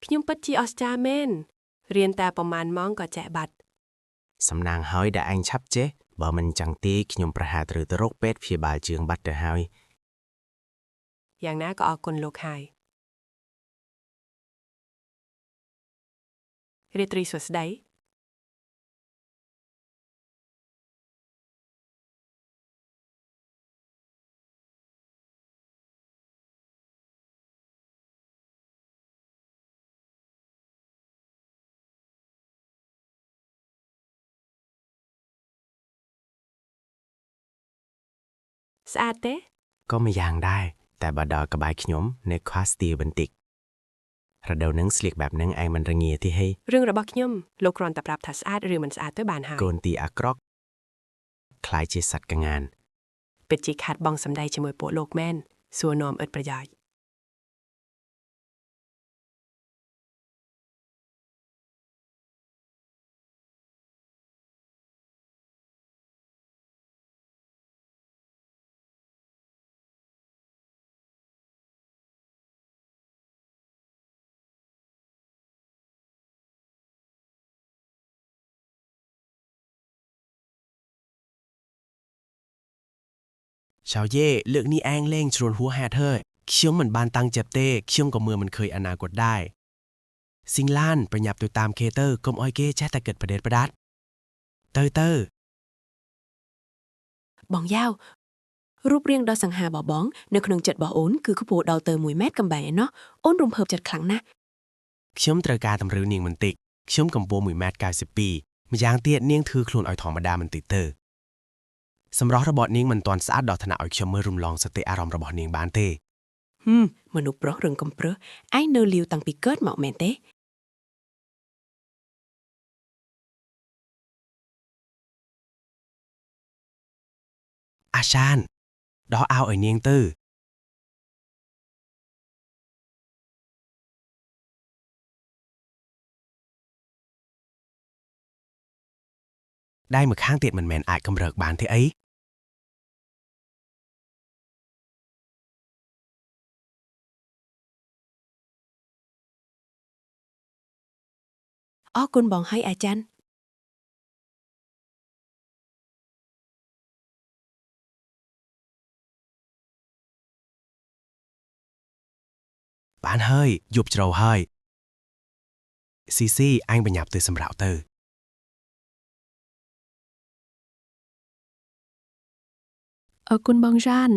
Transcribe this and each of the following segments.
ខ្ញុំពិតជាអស្ចារ្យមែនរៀនតែប្រហែលម៉ោងក៏ចែកបាត់សំណាងហើយដែលអញឆាប់ចេះបើមិនចឹងទេខ្ញុំប្រហែលត្រូវទៅរកពេទ្យព្យាបាលជើងបាត់ទៅហើយយ៉ាងណាក៏អរគុណលោកហើយរាត្រីសួស្តីស្អាតទេក៏មិនយ៉ាងដែរតែបើដល់ក្បែរខ្ញុំនៅខ្វះស្ទីលបន្តិចរដូវនឹងស្លៀកបែបហ្នឹងឯងមិនរងាទេហេរឿងរបស់ខ្ញុំលោកគ្រាន់តែប្រាប់ថាស្អាតឬមិនស្អាតទៅបានហើយកូនទីអាក្រក់ខ្លាយជាសត្វកងានពិតជាខាត់បងសម្ដីជាមួយពួកលោកមែនសួរនាំឥតប្រយោជន៍ចៅយេលើកនេះឯងលេងជ្រួលហួរហេតុហើយខ្ញុំមិនបានតាំងចិត្តទេខ្ញុំក៏មើលមិនឃើញអនាគតដែរស៊ីងឡានប្រញាប់ទៅតាមគេទៅកុំឲ្យគេចេះតែគិតប្រដេតប្រដាត់ទៅបងយ៉ាវរូបរាងដ៏សង្ហារបស់បងនៅក្នុងចិត្តរបស់អូនគឺខ្ពស់ដល់ទៅ1 ម៉ែត្រកំបែងឯណោះអូនរំភើបចិត្តខ្លាំងណាស់ខ្ញុំត្រូវការតម្រូវនាងបន្តិចខ្ញុំកម្ពស់1.92 ម៉ែត្រម្យ៉ាងទៀតនាងធ្វើខ្លួនឲ្យធម្មតាបន្តិចទៅសម្រស់របស់នាងមិនទាន់ស្អាតដល់ថ្នាក់ឲ្យខ្ញុំមើលរំលងសតិអារម្មណ៍របស់នាងបានទេមនុស្សប្រុសរឹងកំព្រឹសឯងនៅលាវតាំងពីកើតមកមែនទេអាសានដោះអាវឲ្យនាងទៅដៃម្ខាងទៀតមិនមែនអាចកម្រើកបានទេអីអរគុណបងហើយអាចារ្យបានហើយយប់ជ្រៅហើយស៊ីអញបញ្ញាប់ទៅសម្រាប់ទៅអរគុណបងរ៉ាន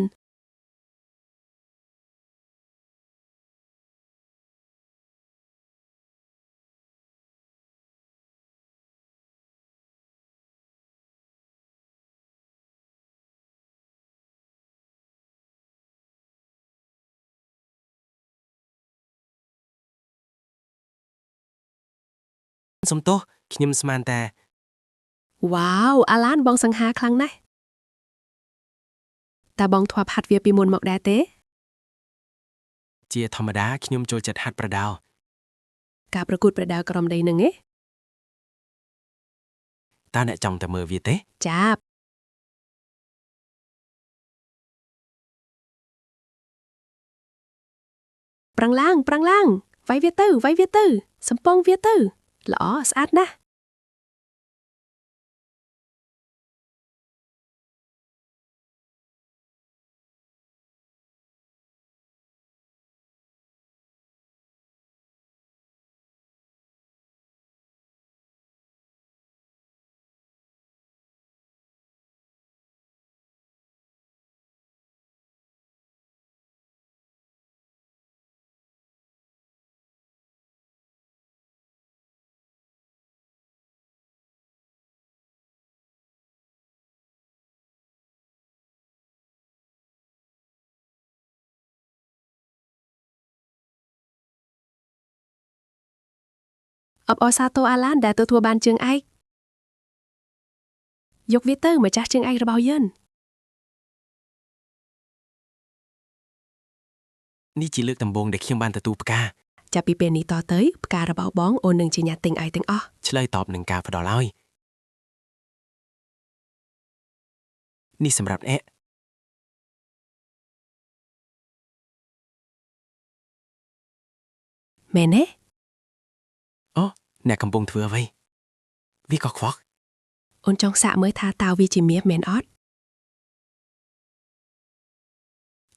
សំទោសខ្ញុំស្មានតែ វ៉ាវអាឡានបងសង្ហាខ្លាំងណាស់តើបងធ្លាប់ហាត់វាពីមុនមកដែរទេជាធម្មតាខ្ញុំចូលចិត្តហាត់ប្រដាល់ការប្រកួតប្រដាល់ក្រុមដីនឹងឯងតើអ្នកចង់ទៅមើលវាទេចាប់ប្រឹងឡើងវាយវាទៅសំពងវាទៅល្អស្អាតណាស់អបអរសាទរអាឡានដែលទទួលបានជើងឯកយកវាទៅម្ចាស់ជើងឯករបស់យើងនេះជាលើកដំបូងដែលខ្ញុំបានទទួលផ្កាចាប់ពីពេលនេះតទៅផ្ការបស់បងអូននឹងជាអ្នកទិញឲ្យទាំងអស់ឆ្លើយតបនឹងការផ្ដល់ឲ្យនេះសម្រាប់អ្នកមែនទេ Ồ, nè cầm bông thừa vậy. Vì có khoác. Ôn trong xạ mới tha tao vì chỉ mía mến ót.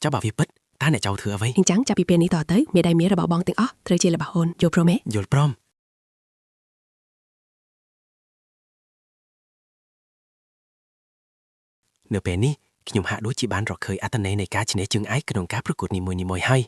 Cháu bảo vì bích, ta nè cháu thừa vậy. Hình trắng chả bị bên ý tỏ tới, mía đầy mía ra bảo bong tiếng ót, thời chỉ là bảo hôn, vô prome. Dồn prom. Nửa bè ní, khi nhung hạ đối chị bán rõ khơi Atane này cá chỉ nế chừng ái cái đồng cáប្រកួតនីមួយៗហើយ